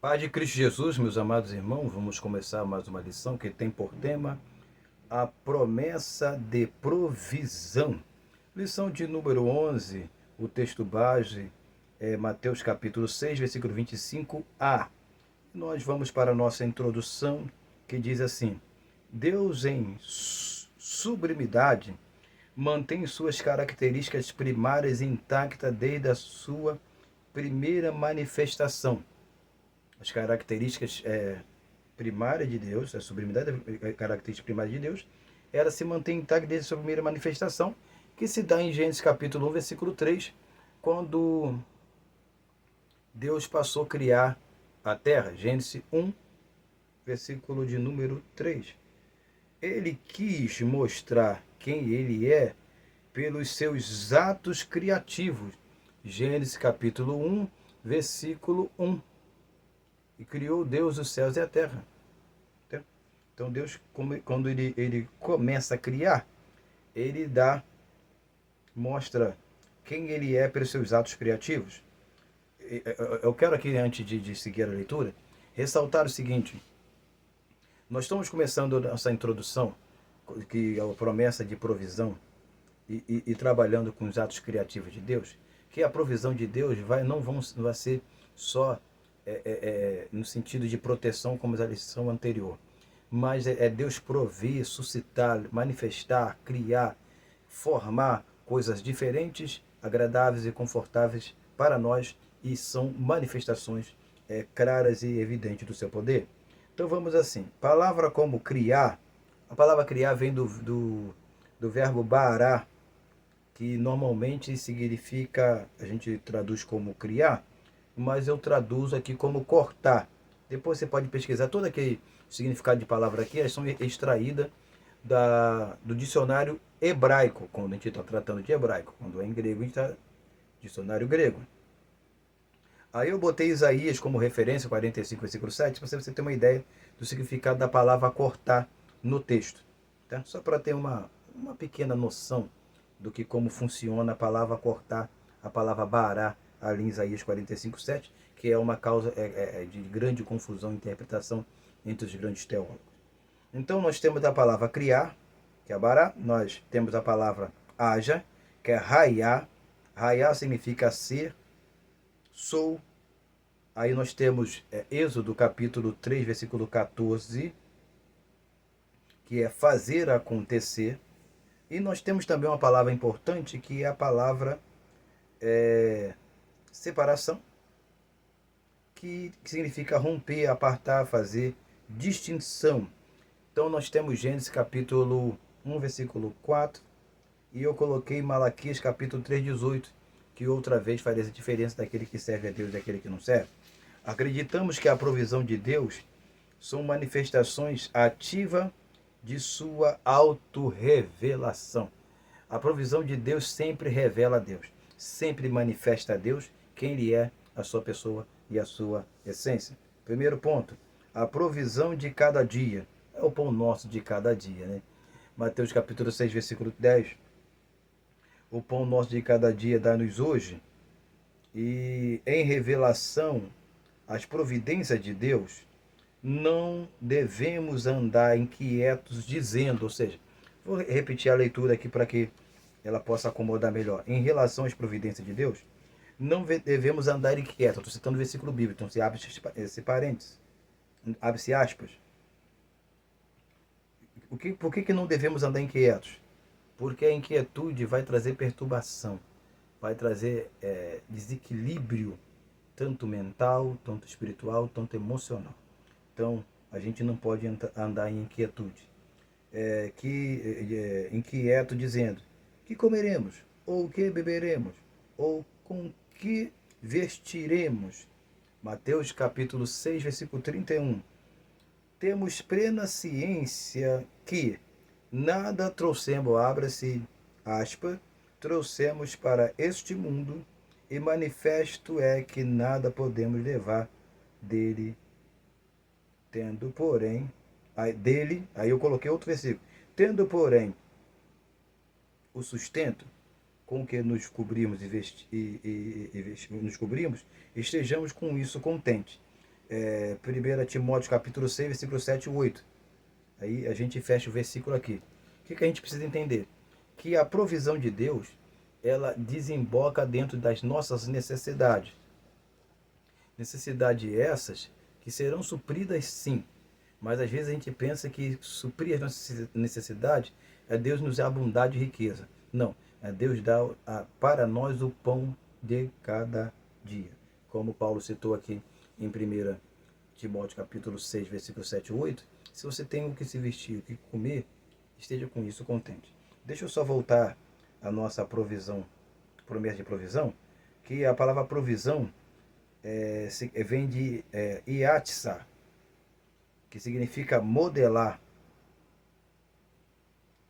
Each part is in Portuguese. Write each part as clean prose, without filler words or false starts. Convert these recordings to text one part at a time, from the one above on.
Pai de Cristo Jesus, meus amados irmãos, vamos começar mais uma lição que tem por tema a promessa de provisão. Lição de número 11, o texto base é Mateus capítulo 6, versículo 25a. Nós vamos para a nossa introdução, que diz assim: Deus em sublimidade mantém suas características primárias intactas desde a sua primeira manifestação. As características primárias de Deus, a sublimidade a característica primária de Deus, ela se mantém intacta desde a sua primeira manifestação, que se dá em Gênesis capítulo 1, versículo 3, quando Deus passou a criar a terra. Gênesis 1, versículo de número 3. Ele quis mostrar quem ele é pelos seus atos criativos. Gênesis capítulo 1, versículo 1. E criou Deus os céus e a terra. Então Deus, quando ele começa a criar, ele mostra quem ele é pelos seus atos criativos. Eu quero aqui, antes de seguir a leitura, ressaltar o seguinte: nós estamos começando essa introdução, que é a promessa de provisão, e trabalhando com os atos criativos de Deus, que a provisão de Deus não vai ser só no sentido de proteção, como a lição anterior, mas é Deus prover, suscitar, manifestar, criar, formar coisas diferentes, agradáveis e confortáveis para nós, e são manifestações claras e evidentes do seu poder. Então vamos assim: palavra como criar, a palavra criar vem do verbo bará, que normalmente significa, a gente traduz como criar, mas eu traduzo aqui como cortar. Depois você pode pesquisar todo aquele significado de palavra aqui, elas são extraídas do dicionário hebraico, quando a gente está tratando de hebraico. Quando é em grego, a gente está dicionário grego. Aí eu botei Isaías como referência, 45, versículo 7, para você ter uma ideia do significado da palavra cortar no texto. Tá? Só para ter uma pequena noção do que como funciona a palavra cortar, a palavra bará, ali em Isaías 45, 7, que é uma causa de grande confusão e interpretação entre os grandes teólogos. Então nós temos a palavra criar, que é bará, nós temos a palavra haja, que é raiá. Raiá significa ser, sou. Aí nós temos Êxodo capítulo 3, versículo 14, que é fazer acontecer. E nós temos também uma palavra importante, que é a palavra separação, que significa romper, apartar, fazer distinção. Então nós temos Gênesis capítulo 1, versículo 4, e eu coloquei Malaquias capítulo 3, 18, que outra vez faz a diferença daquele que serve a Deus e daquele que não serve. Acreditamos que a provisão de Deus são manifestações ativas de sua autorrevelação. A provisão de Deus sempre revela a Deus, sempre manifesta a Deus quem Ele é, a sua pessoa e a sua essência. Primeiro ponto: a provisão de cada dia. É o pão nosso de cada dia, né? Mateus capítulo 6, versículo 10. O pão nosso de cada dia dá-nos hoje. E em revelação às providências de Deus, não devemos andar inquietos dizendo, ou seja, vou repetir a leitura aqui para que ela possa acomodar melhor. Em relação às providências de Deus, não devemos andar inquietos. Estou citando o versículo bíblico, então se abre esse parênteses, abre-se aspas. Por que não devemos andar inquietos? Porque a inquietude vai trazer perturbação, vai trazer desequilíbrio, tanto mental, tanto espiritual, tanto emocional. Então, a gente não pode andar em inquietude. Inquieto dizendo: que comeremos? Ou que beberemos? Ou com que vestiremos? Mateus capítulo 6, versículo 31. Temos plena ciência que nada trouxemos, abra-se aspas, trouxemos para este mundo, e manifesto é que nada podemos levar dele, tendo porém, aí eu coloquei outro versículo, tendo porém o sustento com que nos cobrimos nos cobrimos, estejamos com isso contentes. 1 Timóteo capítulo 6, versículo 7 e 8. Aí a gente fecha o versículo aqui. O que a gente precisa entender? Que a provisão de Deus, ela desemboca dentro das nossas necessidades. Necessidades essas que serão supridas sim, mas às vezes a gente pensa que suprir as nossas necessidades é Deus nos abundar de riqueza. Não, é Deus dar para nós o pão de cada dia. Como Paulo citou aqui em 1 Timóteo capítulo 6, versículo 7 e 8, se você tem o que se vestir, o que comer, esteja com isso contente. Deixa eu só voltar à nossa provisão, promessa de provisão, que a palavra provisão vem de iatsa, que significa modelar.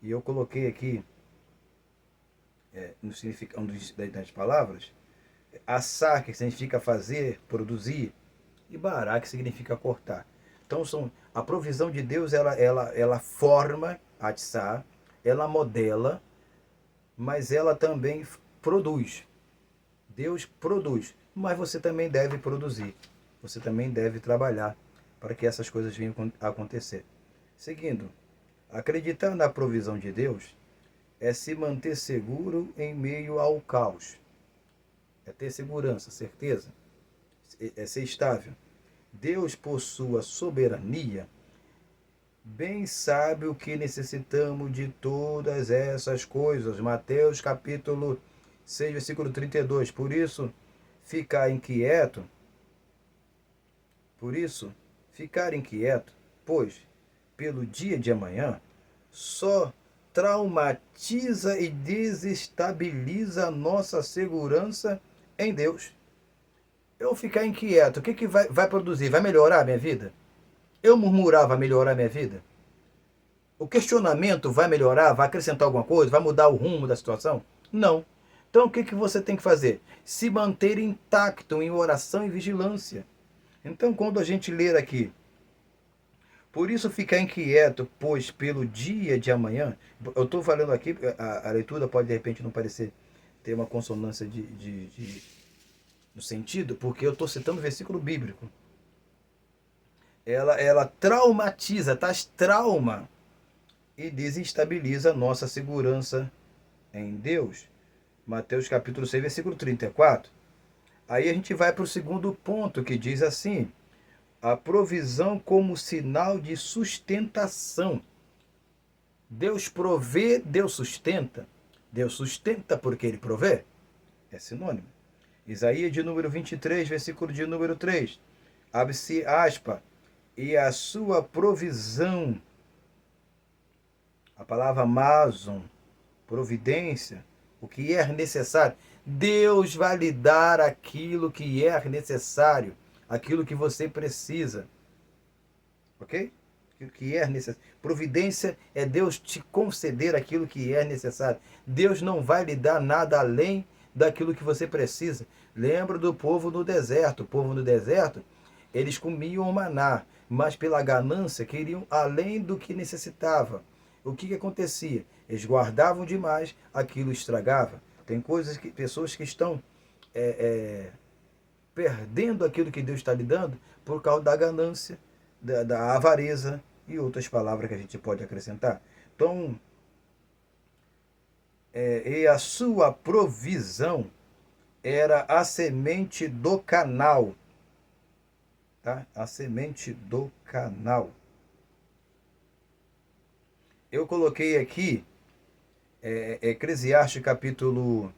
E eu coloquei aqui, no significado das palavras, assar, que significa fazer, produzir, e bará, que significa cortar. Então, a provisão de Deus, ela forma, atsar, ela modela, mas ela também produz. Deus produz, mas você também deve produzir. Você também deve trabalhar para que essas coisas venham a acontecer. Seguindo, acreditar na provisão de Deus é se manter seguro em meio ao caos. É ter segurança, certeza, é ser estável. Deus, por sua soberania, bem sabe o que necessitamos de todas essas coisas. Mateus capítulo 6, versículo 32. Por isso, ficar inquieto, pois, pelo dia de amanhã, só traumatiza e desestabiliza a nossa segurança em Deus. Eu ficar inquieto, o que vai produzir? Vai melhorar a minha vida? Eu murmurar vai melhorar a minha vida? O questionamento vai melhorar? Vai acrescentar alguma coisa? Vai mudar o rumo da situação? Não. Então o que você tem que fazer? Se manter intacto em oração e vigilância. Então quando a gente ler aqui, por isso ficar inquieto, pois pelo dia de amanhã, eu estou falando aqui, a leitura pode de repente não parecer ter uma consonância no sentido, porque eu estou citando versículo bíblico. Ela traumatiza, traz trauma e desestabiliza a nossa segurança em Deus. Mateus capítulo 6, versículo 34. Aí a gente vai para o segundo ponto, que diz assim: a provisão como sinal de sustentação. Deus provê, Deus sustenta. Deus sustenta porque Ele provê. É sinônimo. Isaías de número 23, versículo de número 3. Abre-se aspa. E a sua provisão. A palavra mason, providência, o que é necessário. Deus vai lhe dar aquilo que é necessário, aquilo que você precisa. Ok? Aquilo que é necessário. Providência é Deus te conceder aquilo que é necessário. Deus não vai lhe dar nada além daquilo que você precisa. Lembra do povo no deserto. O povo no deserto, eles comiam o maná, mas pela ganância queriam além do que necessitava. O que acontecia? Eles guardavam demais, aquilo estragava. Tem pessoas que estão perdendo aquilo que Deus está lhe dando por causa da ganância, da avareza e outras palavras que a gente pode acrescentar. Então, e a sua provisão era a semente do canal. Tá? A semente do canal. Eu coloquei aqui Eclesiastes capítulo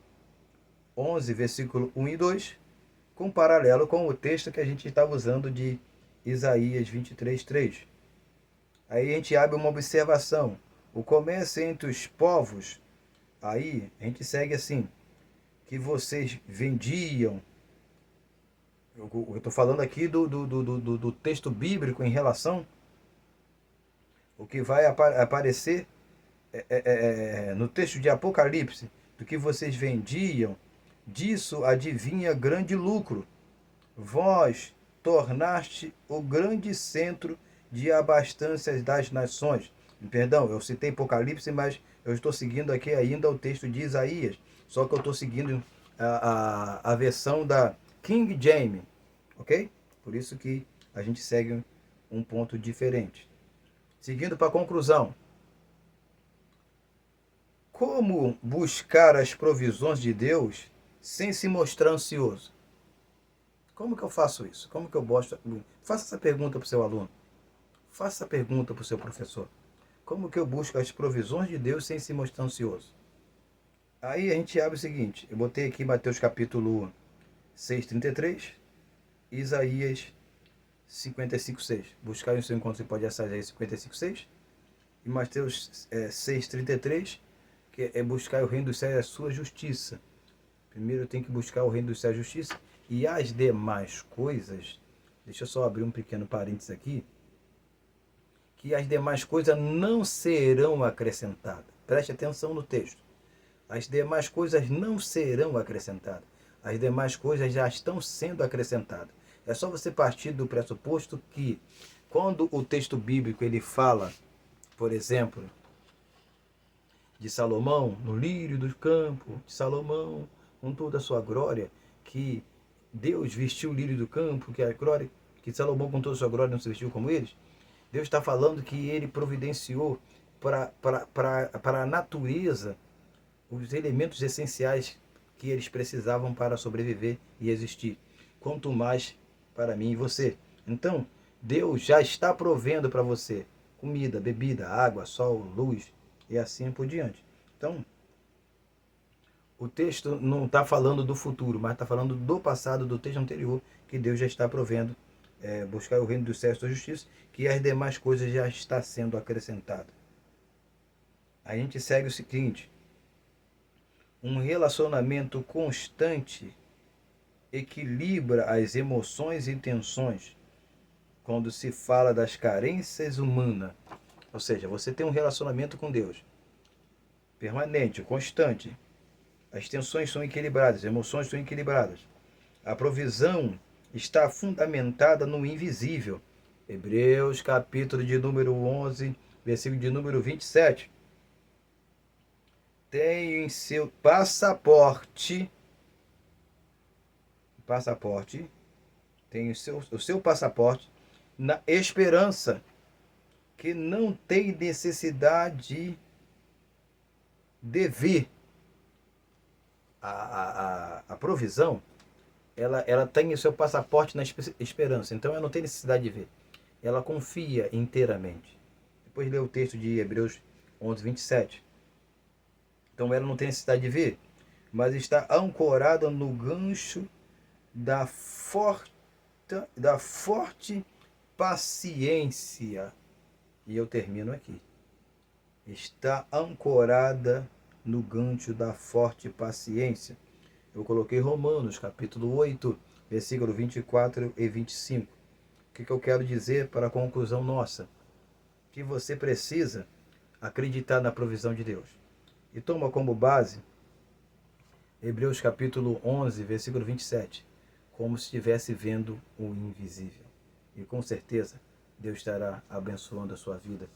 11, versículo 1 e 2, com paralelo com o texto que a gente estava usando de Isaías 23, 3. Aí a gente abre uma observação. O comércio entre os povos, aí a gente segue assim, que vocês vendiam. Eu estou falando aqui do texto bíblico em relação o que vai aparecer no texto de Apocalipse, do que vocês vendiam, disso adivinha grande lucro. Vós tornaste o grande centro de abastança das nações. Perdão, eu citei Apocalipse, mas eu estou seguindo aqui ainda o texto de Isaías, só que eu estou seguindo a versão da King James, ok? Por isso que a gente segue um ponto diferente. Seguindo para a conclusão. Como buscar as provisões de Deus sem se mostrar ansioso? Como que eu faço isso? Como que eu gosto? Faça essa pergunta para o seu aluno. Faça essa pergunta para o seu professor. Como que eu busco as provisões de Deus sem se mostrar ansioso? Aí a gente abre o seguinte. Eu botei aqui Mateus capítulo 6:33, Isaías 55:6. Buscar o seu encontro, você pode acessar Isaías 55:6. E Mateus 6:33, que é buscar o reino dos céus e a sua justiça. Primeiro eu tenho que buscar o reino dos céus e a justiça. E as demais coisas, deixa eu só abrir um pequeno parênteses aqui, que as demais coisas não serão acrescentadas. Preste atenção no texto. As demais coisas não serão acrescentadas. As demais coisas já estão sendo acrescentadas. É só você partir do pressuposto que, quando o texto bíblico ele fala, por exemplo, de Salomão, no lírio do campo, de Salomão, com toda a sua glória, que Deus vestiu o lírio do campo, que a glória, que Salomão com toda a sua glória não se vestiu como eles. Deus está falando que ele providenciou para a natureza os elementos essenciais que eles precisavam para sobreviver e existir. Quanto mais para mim e você. Então, Deus já está provendo para você comida, bebida, água, sol, luz e assim por diante. Então, o texto não está falando do futuro, mas está falando do passado, do texto anterior, que Deus já está provendo. Buscar o reino dos céus e sua justiça, que as demais coisas já está sendo acrescentada. A gente segue o seguinte: um relacionamento constante equilibra as emoções e tensões quando se fala das carências humanas. Ou seja, você tem um relacionamento com Deus permanente, constante. As tensões são equilibradas, as emoções são equilibradas. A provisão está fundamentada no invisível. Hebreus, capítulo de número 11, versículo de número 27. Tem em seu passaporte, tem o seu passaporte na esperança que não tem necessidade de vir. A provisão, ela tem o seu passaporte na esperança, então ela não tem necessidade de ver. Ela confia inteiramente. Depois lê o texto de Hebreus 11, 27. Então ela não tem necessidade de ver, mas está ancorada no gancho da forte paciência. E eu termino aqui. Está ancorada no gancho da forte paciência. Eu coloquei Romanos, capítulo 8, versículo 24 e 25. O que eu quero dizer para a conclusão nossa? Que você precisa acreditar na provisão de Deus. E toma como base Hebreus capítulo 11, versículo 27. Como se estivesse vendo o invisível. E com certeza Deus estará abençoando a sua vida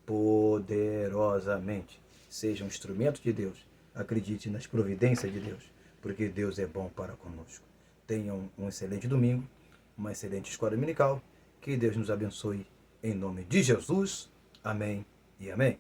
poderosamente. Seja um instrumento de Deus. Acredite nas providências de Deus, porque Deus é bom para conosco. Tenham um excelente domingo, uma excelente escola dominical. Que Deus nos abençoe em nome de Jesus. Amém e amém.